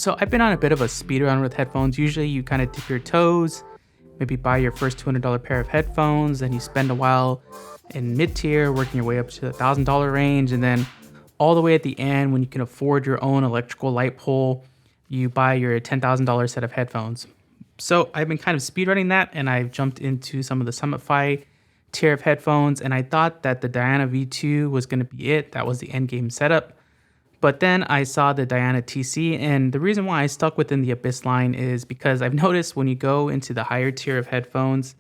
So I've been on a bit of a speed run with headphones. Usually you kind of dip your toes, maybe buy your first $200 pair of headphones, and you spend a while in mid-tier, working your way up to the $1,000 range, and then all the way at the end, when you can afford your own electrical light pole, you buy your $10,000 set of headphones. So I've been kind of speedrunning that, and I've jumped into some of the Summit Fi tier of headphones, and I thought that the Diana V2 was going to be it. That was the end game setup. But then I saw the Diana TC, and the reason why I stuck within the Abyss line is because I've noticed when you go into the higher tier of headphones,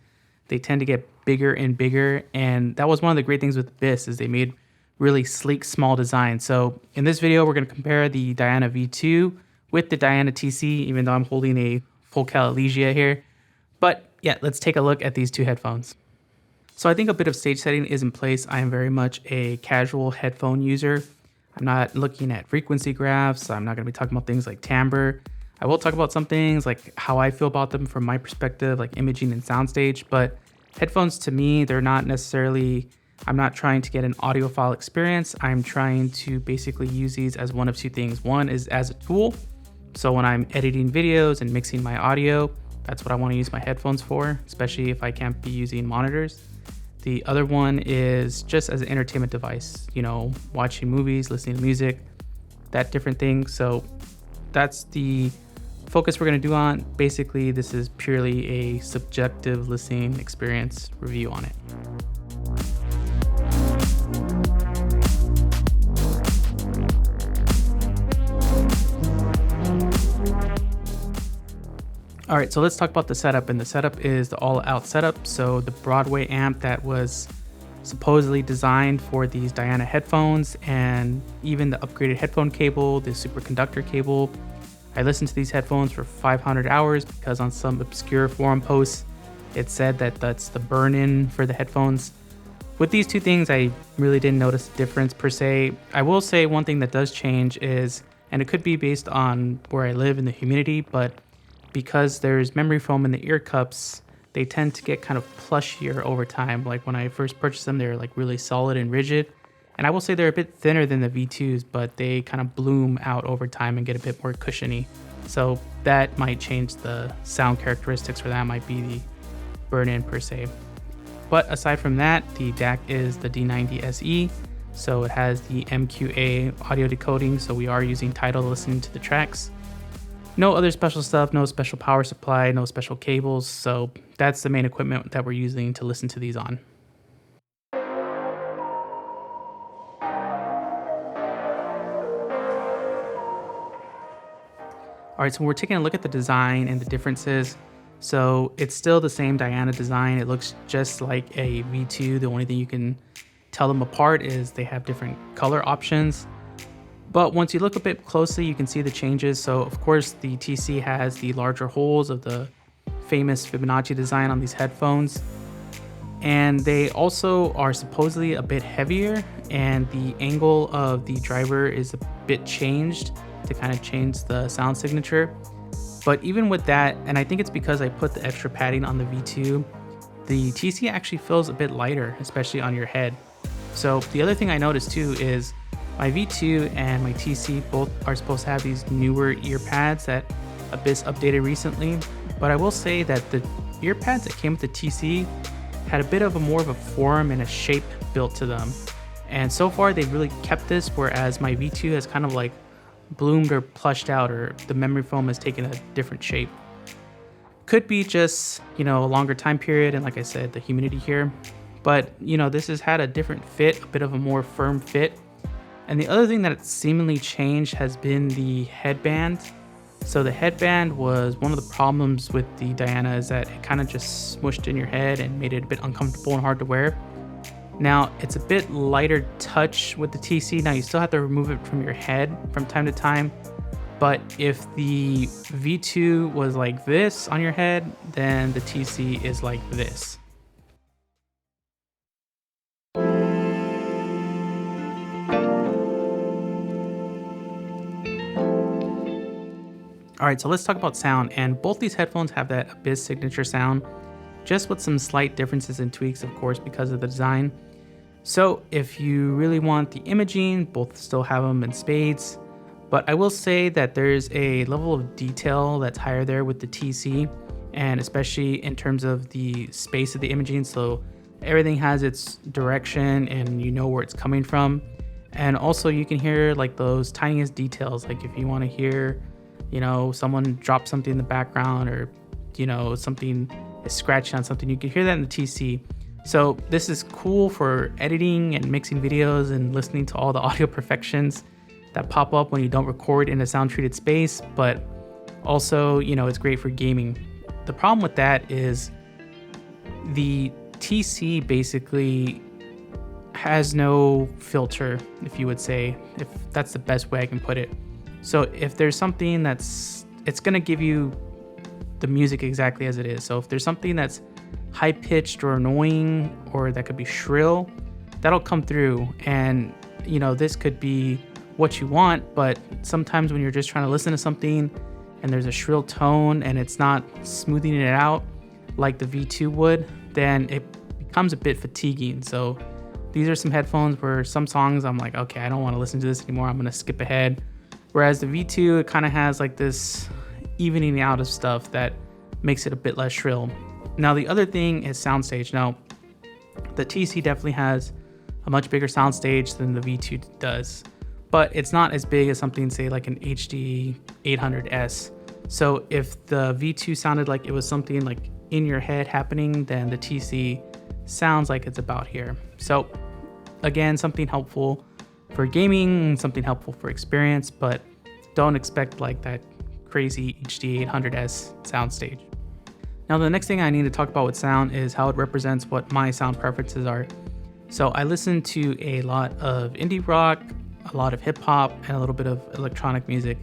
they tend to get bigger and bigger, and that was one of the great things with Abyss is they made really sleek, small designs. So in this video, we're going to compare the Diana V2 with the Diana TC, even though I'm holding a full Cal Elysia here. But yeah, let's take a look at these two headphones. So I think a bit of stage setting is in place. I am very much a casual headphone user. I'm not looking at frequency graphs. I'm not going to be talking about things like timbre. I will talk about some things like how I feel about them from my perspective, like imaging and soundstage. But headphones to me, they're not necessarily, I'm not trying to get an audiophile experience. I'm trying to basically use these as one of two things. One is as a tool. So when I'm editing videos and mixing my audio, that's what I want to use my headphones for, especially if I can't be using monitors. The other one is just as an entertainment device, you know, watching movies, listening to music, that different thing. So that's the focus we're going to do on. Basically, this is purely a subjective listening experience review on it. All right, so let's talk about the setup, and the setup is the all-out setup. So the Broadway amp that was supposedly designed for these Diana headphones, and even the upgraded headphone cable, the superconductor cable. I listened to these headphones for 500 hours because on some obscure forum posts, it said that that's the burn-in for the headphones. With these two things, I really didn't notice a difference per se. I will say one thing that does change is, and it could be based on where I live and the humidity, but because there's memory foam in the ear cups, they tend to get kind of plushier over time. Like when I first purchased them, they're like really solid and rigid. And I will say they're a bit thinner than the V2s, but they kind of bloom out over time and get a bit more cushiony. So that might change the sound characteristics, or that might be the burn-in per se. But aside from that, the DAC is the D90 SE. So it has the MQA audio decoding. So we are using Tidal listening to the tracks. No other special stuff, no special power supply, no special cables. So that's the main equipment that we're using to listen to these on. All right, so we're taking a look at the design and the differences. So it's still the same Diana design. It looks just like a V2. The only thing you can tell them apart is they have different color options. But once you look a bit closely, you can see the changes. So of course the TC has the larger holes of the famous Fibonacci design on these headphones. And they also are supposedly a bit heavier, and the angle of the driver is a bit changed to kind of change the sound signature. But even with that, and I think it's because I put the extra padding on the V2, the TC actually feels a bit lighter, especially on your head. So the other thing I noticed too is my V2 and my TC both are supposed to have these newer ear pads that Abyss updated recently. But I will say that the ear pads that came with the TC had a bit of a more of a form and a shape built to them. And so far they've really kept this, whereas my V2 has kind of like bloomed or plushed out, or the memory foam has taken a different shape. Could be just, you know, a longer time period, and like I said, the humidity here. But, you know, this has had a different fit, a bit of a more firm fit. And the other thing that seemingly changed has been the headband. So the headband was one of the problems with the Diana, is that it kind of just smushed in your head and made it a bit uncomfortable and hard to wear. Now it's a bit lighter touch with the TC. Now you still have to remove it from your head from time to time. But if the V2 was like this on your head, then the TC is like this. All right, so let's talk about sound. And both these headphones have that Abyss signature sound, just with some slight differences and tweaks, of course, because of the design. So if you really want the imaging, both still have them in spades. But I will say that there's a level of detail that's higher there with the TC, and especially in terms of the space of the imaging. So everything has its direction and you know where it's coming from. And also you can hear like those tiniest details. Like if you want to hear, someone drop something in the background, or, something is scratching on something, you can hear that in the TC. So this is cool for editing and mixing videos and listening to all the audio perfections that pop up when you don't record in a sound treated space. But also, it's great for gaming. The problem with that is the TC basically has no filter, if you would say, if that's the best way I can put it. So if there's something it's going to give you the music exactly as it is. So if there's something that's high pitched or annoying, or that could be shrill, that'll come through. And, this could be what you want, but sometimes when you're just trying to listen to something and there's a shrill tone and it's not smoothing it out like the V2 would, then it becomes a bit fatiguing. So these are some headphones where some songs I'm like, okay, I don't want to listen to this anymore, I'm going to skip ahead. Whereas the V2, it kind of has like this evening out of stuff that makes it a bit less shrill. Now the other thing is soundstage. Now the TC definitely has a much bigger soundstage than the V2 does, but it's not as big as something, say, like an HD 800S. So if the V2 sounded like it was something like in your head happening, then the TC sounds like it's about here. So again, something helpful for gaming, something helpful for experience, but don't expect like that crazy HD 800S soundstage. Now the next thing I need to talk about with sound is how it represents what my sound preferences are. So I listen to a lot of indie rock, a lot of hip hop, and a little bit of electronic music.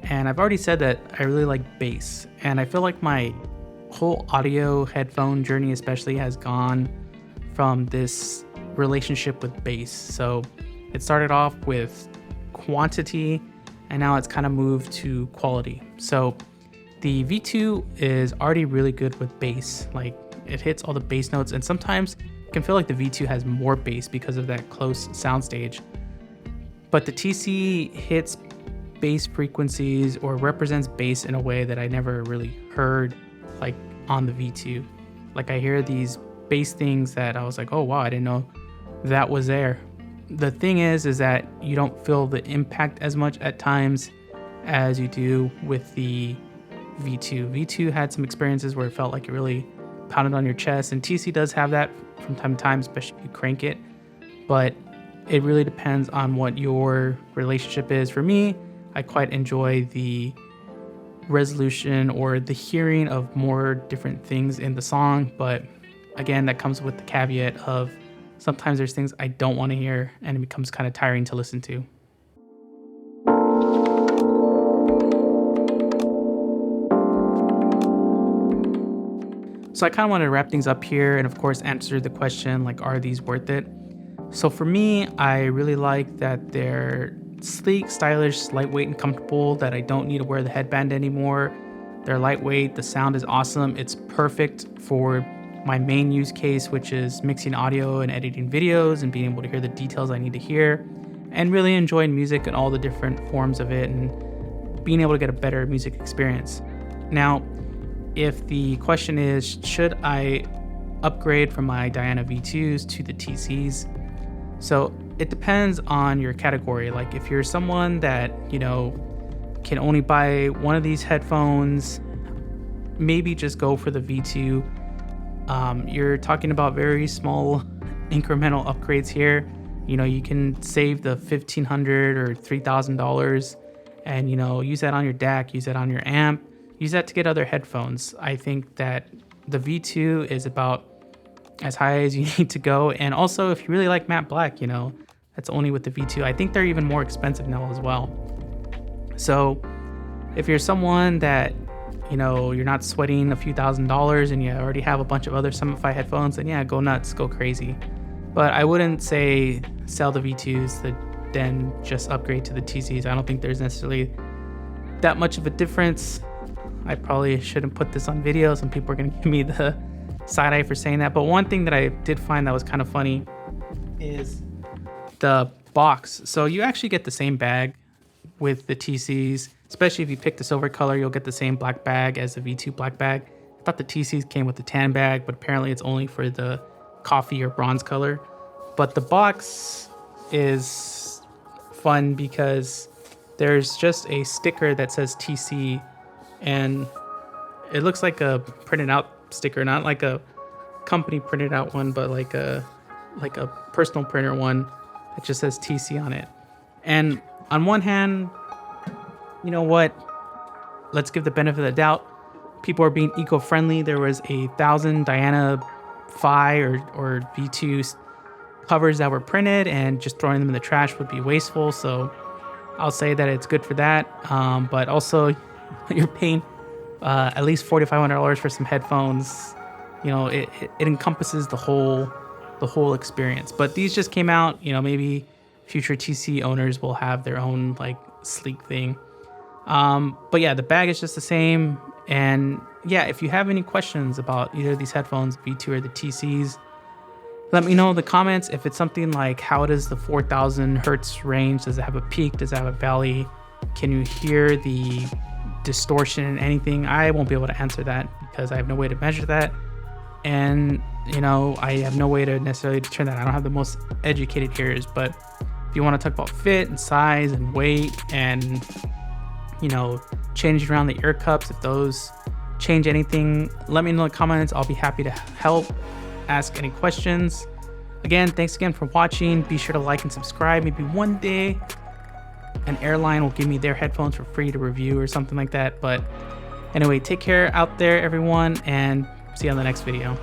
And I've already said that I really like bass, and I feel like my whole audio headphone journey especially has gone from this relationship with bass. So it started off with quantity, and now it's kind of moved to quality. So the V2 is already really good with bass. Like it hits all the bass notes, and sometimes it can feel like the V2 has more bass because of that close soundstage. But the TC hits bass frequencies or represents bass in a way that I never really heard like on the V2. Like I hear these bass things that I was like, oh wow, I didn't know that was there. The thing is that you don't feel the impact as much at times as you do with the V2. V2 had some experiences where it felt like it really pounded on your chest, and TC does have that from time to time, especially if you crank it. But it really depends on what your relationship is. For me, I quite enjoy the resolution or the hearing of more different things in the song, but again, that comes with the caveat of sometimes there's things I don't want to hear and it becomes kind of tiring to listen to. So I kind of want to wrap things up here and of course answer the question, like, are these worth it? So for me, I really like that they're sleek, stylish, lightweight, and comfortable, that I don't need to wear the headband anymore. They're lightweight, the sound is awesome. It's perfect for my main use case, which is mixing audio and editing videos and being able to hear the details I need to hear, and really enjoying music and all the different forms of it and being able to get a better music experience. Now, if the question is, should I upgrade from my Diana V2s to the TCs? So it depends on your category. Like if you're someone that, can only buy one of these headphones, maybe just go for the V2. You're talking about very small incremental upgrades here. You can save the $1,500 or $3,000 and, use that on your DAC, use that on your amp, use that to get other headphones. I think that the V2 is about as high as you need to go. And also, if you really like matte black, that's only with the V2. I think they're even more expensive now as well. So if you're someone that, you're not sweating a few $1,000s and you already have a bunch of other Summify headphones, then yeah, go nuts, go crazy. But I wouldn't say sell the V2s, then just upgrade to the TCs. I don't think there's necessarily that much of a difference. I probably shouldn't put this on video. Some people are going to give me the side eye for saying that. But one thing that I did find that was kind of funny is the box. So you actually get the same bag with the TCs, especially if you pick the silver color, you'll get the same black bag as the V2 black bag. I thought the TCs came with the tan bag, but apparently it's only for the coffee or bronze color. But the box is fun because there's just a sticker that says TC, and it looks like a printed out sticker, not like a company printed out one, but like a personal printer one that just says TC on it. And on one hand, you know what? Let's give the benefit of the doubt. People are being eco-friendly. There was 1,000 Diana Phi or V2 covers that were printed, and just throwing them in the trash would be wasteful. So I'll say that it's good for that. But also, you're paying at least $4,500 for some headphones. You know, it encompasses the whole experience. But these just came out. You know, maybe future TC owners will have their own like sleek thing. But yeah, the bag is just the same. And yeah, if you have any questions about either of these headphones, V2 or the TCs, let me know in the comments. If it's something like, how does the 4,000 hertz range? Does it have a peak? Does it have a valley? Can you hear the distortion and anything? I won't be able to answer that because I have no way to measure that. And, you know, I have no way to necessarily determine that. I don't have the most educated ears. But if you want to talk about fit and size and weight and, you know, changing around the ear cups, if those change anything, let me know in the comments. I'll be happy to help, ask any questions. Again, thanks again for watching. Be sure to like and subscribe. Maybe one day an airline will give me their headphones for free to review or something like that. But anyway, take care out there, everyone, and see you on the next video.